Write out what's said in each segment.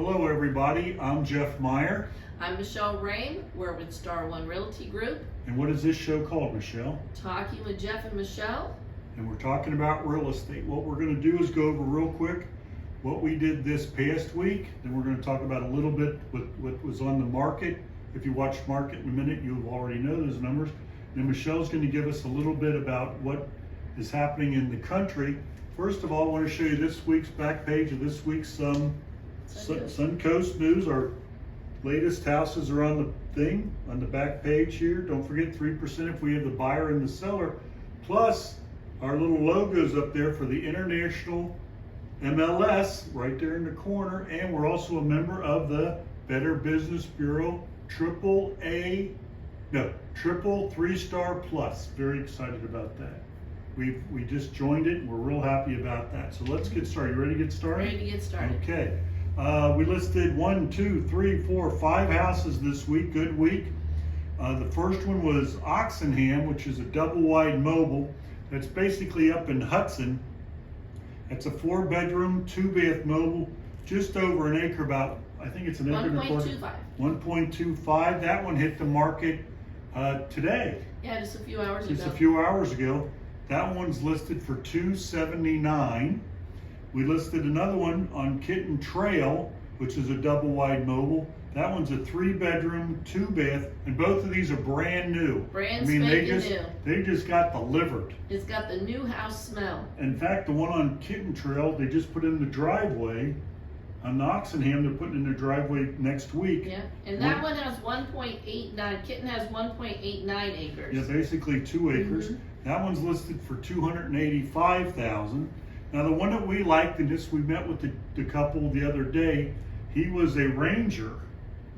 Hello everybody, I'm Jeff Meyer. I'm Michelle Rame. We're with Star One Realty Group. And what is this show called, Michelle? Talking with Jeff and Michelle. And we're talking about real estate. What we're going to do is go over real quick what we did this past week. Then we're going to talk about a little bit what was on the market. If you watch market in a minute, you'll already know those numbers. Then Michelle's going to give us a little bit about what is happening in the country. First of all, I want to show you this week's back page of this week's Suncoast News. Our latest houses are on the thing, on the back page here. Don't forget 3% if we have the buyer and the seller. Plus, our little logos up there for the International MLS right there in the corner. And we're also a member of the Better Business Bureau triple 3-star plus. Very excited about that. We just joined it and we're real happy about that. So let's get started. You ready to get started? Ready to get started. Okay. We listed 1, 2, 3, 4, 5 houses this week. Good week. The first one was Oxenham, which is a double wide mobile. That's basically up in Hudson. It's a 4-bedroom, 2-bath mobile, just over an acre, about, I think it's an acre and a quarter. 1.25. That one hit the market today. Yeah, just a few hours ago. Just a few hours ago. That one's listed for $279. We listed another one on Kitten Trail, which is a double wide mobile. That one's a 3-bedroom, 2-bath, and both of these are brand new. Brand spanking new. They just got delivered. It's got the new house smell. In fact, the one on Kitten Trail, they just put in the driveway. On Oxenham, they're putting in their driveway next week. Yeah, and that one has 1.89. Kitten has 1.89 acres. Yeah, basically 2 acres. Mm-hmm. That one's listed for $285,000. Now the one that we liked, and this we met with the couple the other day, he was a ranger.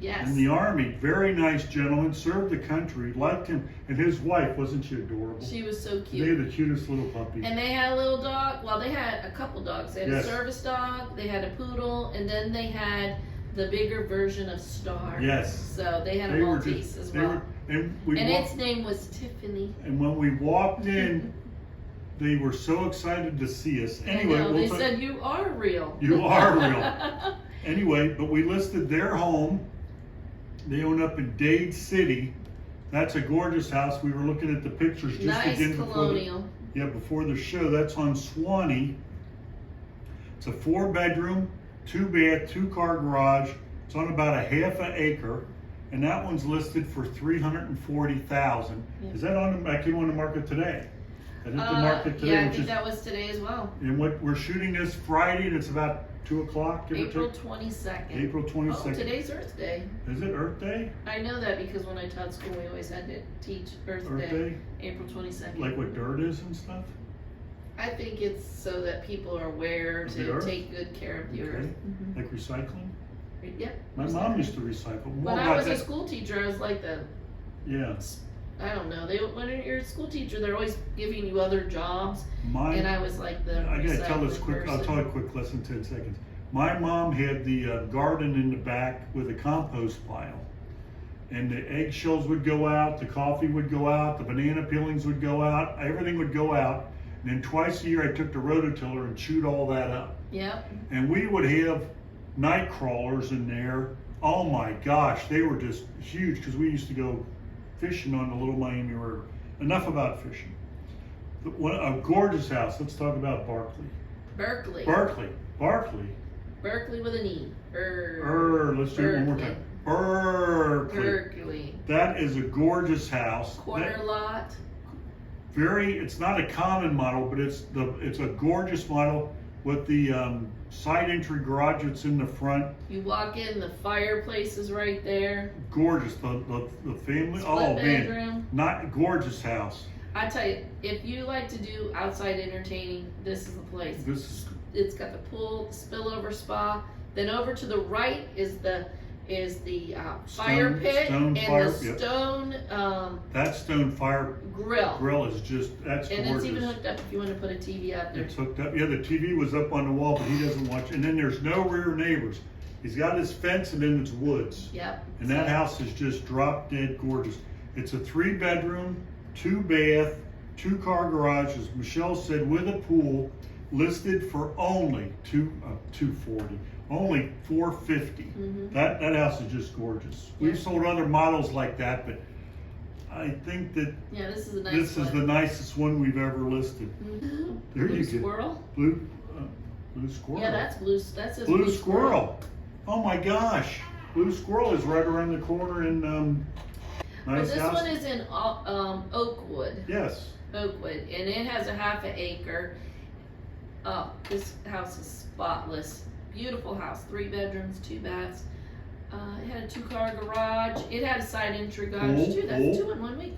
Yes. In the Army. Very nice gentleman, served the country, liked him, and his wife, wasn't she adorable? She was so cute. They had the cutest little puppy. And they had a little dog. Well, they had a couple dogs. They had yes. a service dog, they had a poodle, and then they had the bigger version of Star. Yes. So they had a Maltese as well. And its name was Tiffany. And when we walked in, they were so excited to see us. Anyway, they said, "You are real. You are real." Anyway, but we listed their home. They own up in Dade City. That's a gorgeous house. We were looking at the pictures just nice again colonial. before the show. That's on Swanee. It's a 4-bedroom, 2-bath, 2-car garage. It's on about a half an acre, and that one's listed for $340,000. Yeah. Is that on the market today? That hit the market today. Yeah, I think that was today as well. And what we're shooting this Friday, and it's about 2 o'clock. April 22nd. April 22nd. Oh, today's Earth Day. Is it Earth Day? I know that because when I taught school, we always had to teach Earth Day. April 22nd. Like what dirt is and stuff? I think it's so that people are aware to take good care of the earth. Mm-hmm. Like recycling? Yeah. My mom used to recycle. When I was a school teacher, I was like yeah. I don't know. When you're a school teacher, they're always giving you other jobs. And I was like the I gotta tell this quick. person. I'll tell you a quick lesson, 10 seconds. My mom had the garden in the back with a compost pile. And the eggshells would go out, the coffee would go out, the banana peelings would go out, everything would go out. And then twice a year I took the rototiller and chewed all that up. Yep. And we would have night crawlers in there. Oh my gosh, they were just huge because we used to go fishing on the Little Miami River. Enough about fishing. A gorgeous house. Let's talk about Berkeley. Berkeley with an E. Let's do it one more time. Berkeley. That is a gorgeous house. Corner lot. It's not a common model, but it's a gorgeous model with the side entry garage that's in the front. You walk in, the fireplace is right there. Gorgeous. The family. Split bedroom. Man, not gorgeous house. I tell you, if you like to do outside entertaining, this is the place. It's got the pool, spillover spa. Then over to the right is the fire pit and the stone. That stone fire grill is that's gorgeous. And it's even hooked up if you want to put a TV out there. It's hooked up. Yeah, the TV was up on the wall, but he doesn't watch. And then there's no rear neighbors. He's got his fence, and then it's woods. Yep. And that house is just drop dead gorgeous. It's a 3-bedroom, 2-bath, 2-car garage, as Michelle said, with a pool, listed for only $240,000. Only $450. That house is just gorgeous. Yeah. We've sold other models like that, but I think that this is a nice this one. is the nicest one we've ever listed. There Blue you go. squirrel. Blue squirrel. Yeah, that's blue. That's a Blue squirrel. Oh my gosh, blue squirrel is right around the corner in nice this house. one is in Oakwood. Yes. Oakwood, and it has a half an acre. This house is spotless. Beautiful house. 3 bedrooms, 2 baths. It had a 2-car garage. It had a side entry garage too. That's 2 in 1 week.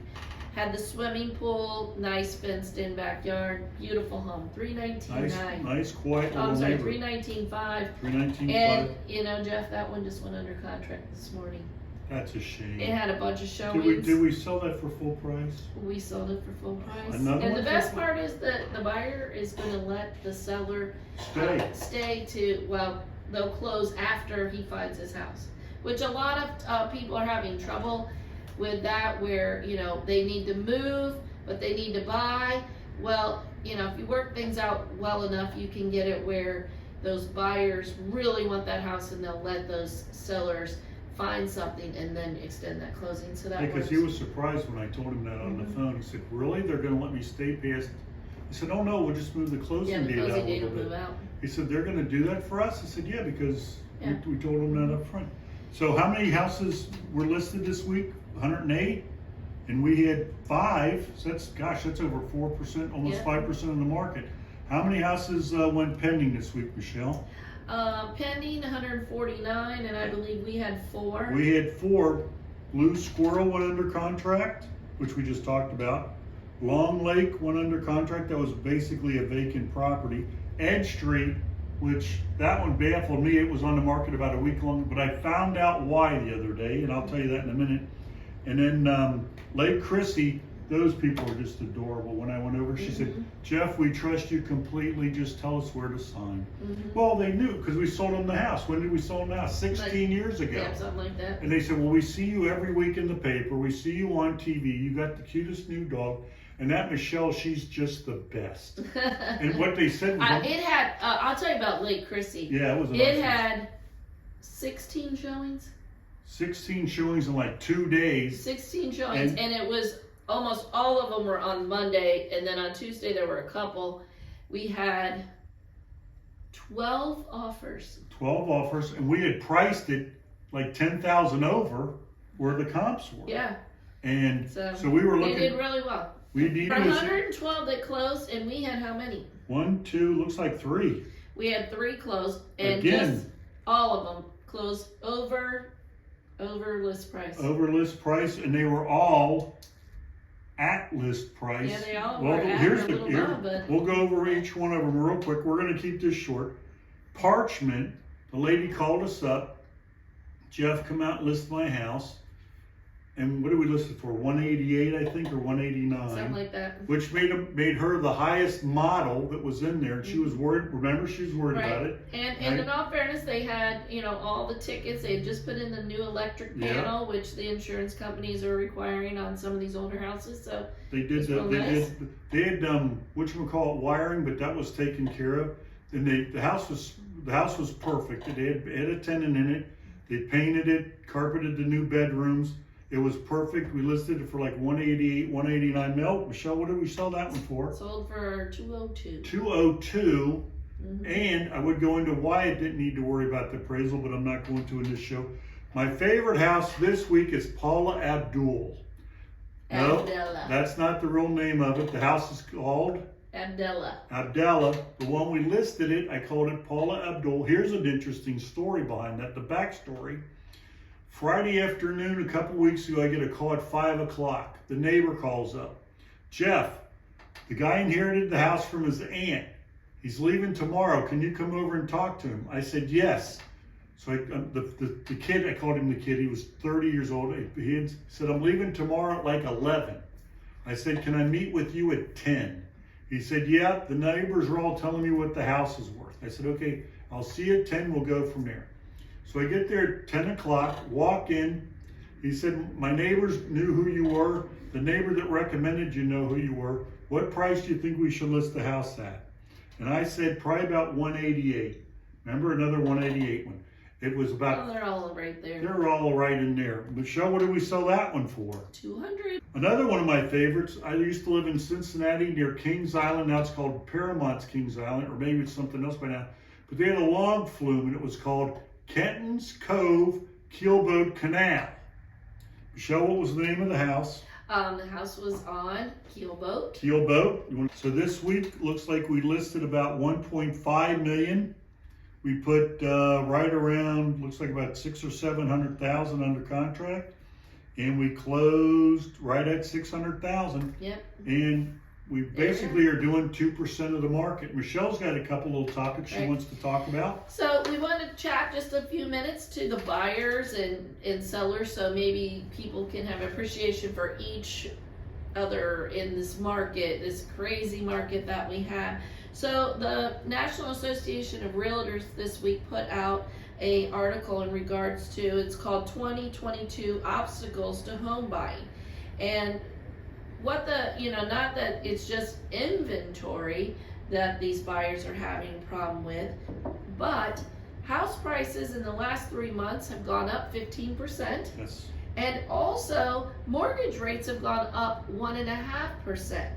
Had the swimming pool, nice fenced-in backyard, beautiful home. $319,900. Nice, quiet. I'm sorry, $319,500. $319,500. And you know, Jeff, that one just went under contract this morning. That's a shame. It had a bunch of showings. Did we sell that for full price? We sold it for full price. Another And one the for best full- part is that the buyer is going to let the seller stay to, well, they'll close after he finds his house. Which a lot of people are having trouble with that, where, you know, they need to move, but they need to buy. Well, you know, if you work things out well enough, you can get it where those buyers really want that house, and they'll let those sellers find something and then extend that closing. So that Because works. he was surprised when I told him that on the phone. He said, "Really? They're going to let me stay past?" I said, "Oh no, we'll just move the closing the date out closing a date little will bit." move out. He said, "They're going to do that for us?" I said, "Yeah, because Yeah. we told them that up front." So how many houses were listed this week? 108, and we had 5. So that's over 4%, almost 5% of the market. How many houses went pending this week, Michelle? Pending 149, and I believe we had 4. We had 4. Blue Squirrel went under contract, which we just talked about. Long Lake went under contract. That was basically a vacant property. Edge Street, which that one baffled me. It was on the market about a week long, but I found out why the other day, and I'll tell you that in a minute. And then Lake Chrissy, those people are just adorable. When I went over, she said, "Jeff, we trust you completely. Just tell us where to sign." Well, they knew, because we sold them the house. When did we sell them the house? 16 years ago. Yeah, something like that. And they said, "Well, we see you every week in the paper. We see you on TV. You got the cutest new dog. And that Michelle, she's just the best." And what they said was, it had, I'll tell you about Lake Chrissy. yeah, it was. It had 16 showings. 16 showings in like 2 days. 16 showings, and it was almost all of them were on Monday, and then on Tuesday there were a couple. We had 12 offers. 12 offers, and we had priced it like 10,000 over where the comps were. Yeah. And so we were looking. They did really well. We needed For 112 that closed, and we had how many? 1, 2, looks like 3. We had 3 closed, and Again, just all of them closed over list price. Over list price, and they were all at list price. Yeah, they all Well, were at here's or a the, little here, above, but we'll go over each one of them real quick. We're going to keep this short. Parchment, the lady called us up. Jeff, come out and list my house. And what did we list it for? 188, I think, or 189. something like that. Which made her the highest model that was in there. And she was worried. Remember, she was worried about it. And right? in all fairness, they had, you know, all the tickets. They had just put in the new electric panel, which the insurance companies are requiring on some of these older houses. So they did. They had whatchamacallit wiring, but that was taken care of. And the house was perfect. It had a tenant in it. They painted it, carpeted the new bedrooms. It was perfect. We listed it for like 188, 189 mil. Michelle, what did we sell that one for? Sold for 202. 202. And I would go into why it didn't need to worry about the appraisal, but I'm not going to in this show. My favorite house this week is Paula Abdul. No, that's not the real name of it. The house is called Abdallah. The one we listed it, I called it Paula Abdul. Here's an interesting story behind that, the backstory. Friday afternoon, a couple weeks ago, I get a call at 5 o'clock. The neighbor calls up. "Jeff, the guy inherited the house from his aunt. He's leaving tomorrow. Can you come over and talk to him?" I said, "Yes." So the kid, I called him the kid. He was 30 years old. He said, "I'm leaving tomorrow at like 11. I said, "Can I meet with you at 10? He said, "Yeah, the neighbors are all telling me what the house is worth." I said, "Okay, I'll see you at 10. We'll go from there." So I get there at 10 o'clock, walk in. He said, "My neighbors knew who you were. The neighbor that recommended you know who you were. What price do you think we should list the house at?" And I said, "Probably about 188. Remember, another 188 one. It was about. Oh, they're all right there. They're all right in there. Michelle, what did we sell that one for? 200. Another one of my favorites. I used to live in Cincinnati near Kings Island. Now it's called Paramont's Kings Island, or maybe it's something else by now. But they had a log flume, and it was called Kenton's Cove Keelboat Canal. Michelle, what was the name of the house? The house was on Keelboat. Keelboat. So this week looks like we listed about 1.5 million. We put right around, looks like about 600,000 or 700,000 under contract, and we closed right at 600,000. Yep. And we basically are doing 2% of the market. Michelle's got a couple little topics she wants to talk about. So we want to chat just a few minutes to the buyers and sellers, so maybe people can have appreciation for each other in this market, this crazy market that we have. So the National Association of Realtors this week put out a article in regards to, it's called 2022 Obstacles to Home Buying. And what not that it's just inventory that these buyers are having a problem with, but house prices in the last 3 months have gone up 15%. Yes. And also mortgage rates have gone up 1.5%.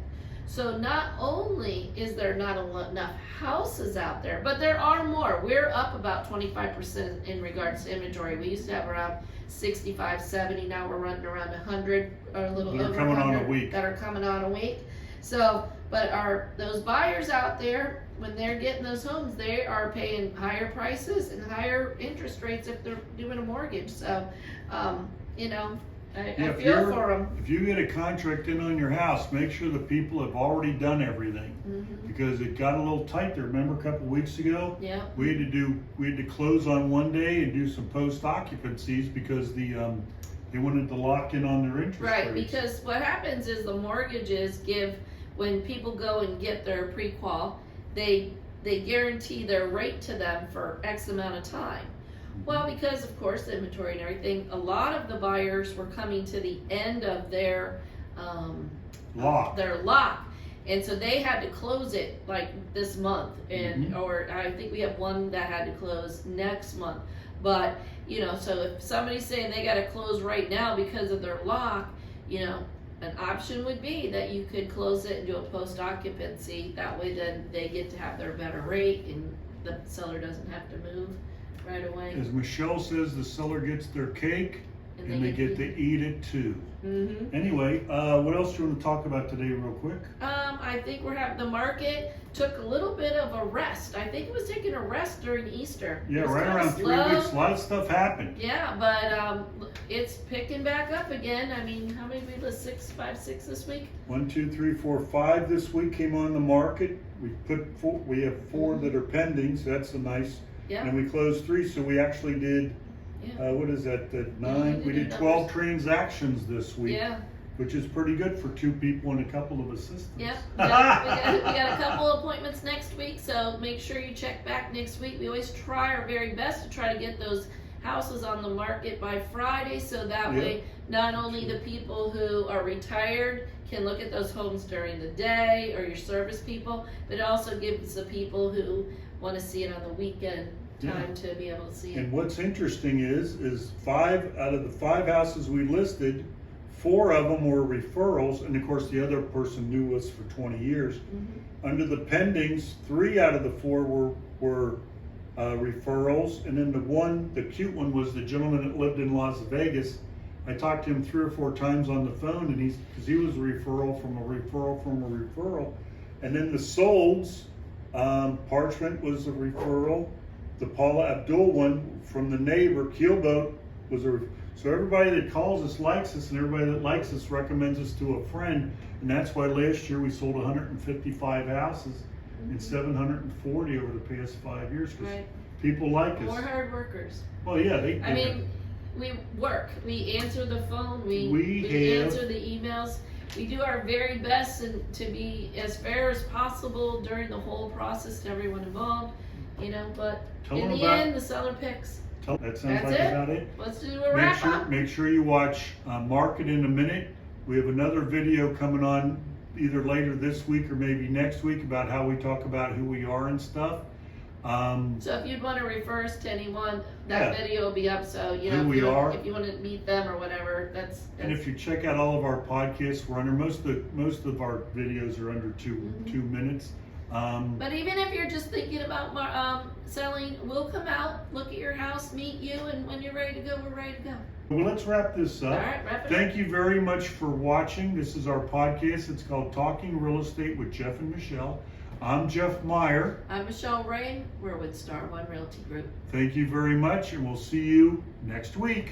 So not only is there not enough houses out there, but there are more. We're up about 25% in regards to inventory. We used to have around 65, 70. Now we're running around 100 or a little over 100 that are coming on a week. So, but those buyers out there, when they're getting those homes, they are paying higher prices and higher interest rates if they're doing a mortgage. So, I feel for them. If you get a contract in on your house, make sure the people have already done everything, because it got a little tight there. Remember a couple weeks ago? Yeah. We had to close on one day and do some post occupancies because they wanted to lock in on their interest rates. Right, rates. because what happens is the mortgages when people go and get their pre-qual, they guarantee their rate to them for X amount of time. Well, because of course the inventory and everything, a lot of the buyers were coming to the end of their lock, and so they had to close it like this month, and or I think we have one that had to close next month. But so if somebody's saying they got to close right now because of their lock, an option would be that you could close it and do a post occupancy. That way, then they get to have their better rate, and the seller doesn't have to move right away. As Michelle says, the seller gets their cake and they get to eat it too. Anyway, what else do you want to talk about today real quick? I think the market took a little bit of a rest. I think it was taking a rest during Easter. Yeah, right around 3 weeks, a lot of stuff happened. Yeah, but it's picking back up again. I mean, how many did we list? 6 this week? 1, 2, 3, 4, 5 this week came on the market. We have 4 that are pending, so that's a nice. Yeah. And we closed 3, so we actually did, what is that, 9? We did 12 transactions this week, which is pretty good for 2 people and a couple of assistants. Yeah, we got a couple of appointments next week, so make sure you check back next week. We always try our very best to try to get those houses on the market by Friday, so that way not only the people who are retired can look at those homes during the day, or your service people, but it also gives the people who want to see it on the weekend time to be able to see it. And what's interesting is 5 out of the 5 houses we listed, 4 of them were referrals, and of course the other person knew us for 20 years. Under the pendings, 3 out of the 4 were referrals, and then the cute one was the gentleman that lived in Las Vegas. I talked to him 3 or 4 times on the phone, and because he was a referral from a referral from a referral. And then the solds, Parchment was a referral. The Paula Abdul one from the neighbor, Keelboat, was so everybody that calls us likes us, and everybody that likes us recommends us to a friend. And that's why last year we sold 155 houses and 740 over the past 5 years, because people like us. More hard workers. Well, yeah, I mean, we work. We answer the phone. We answer the emails. We do our very best to be as fair as possible during the whole process to everyone involved, but in the end, the seller picks. That sounds like about it. Let's do a wrap up. Make sure you watch Market in a Minute. We have another video coming on either later this week or maybe next week about how we talk about who we are and stuff. So if you'd want to refer us to anyone, that video will be up. So you know, Who we are. if you want to meet them or whatever, that's. And if you check out all of our podcasts, we're under most of our videos are under 2 minutes. But even if you're just thinking about selling, we'll come out, look at your house, meet you, and when you're ready to go, we're ready to go. Well, let's wrap this up. All right, wrap it up. Thank you very much for watching. This is our podcast. It's called Talking Real Estate with Jeff and Michelle. I'm Jeff Meyer. I'm Michelle Ray. We're with Star One Realty Group. Thank you very much, and we'll see you next week.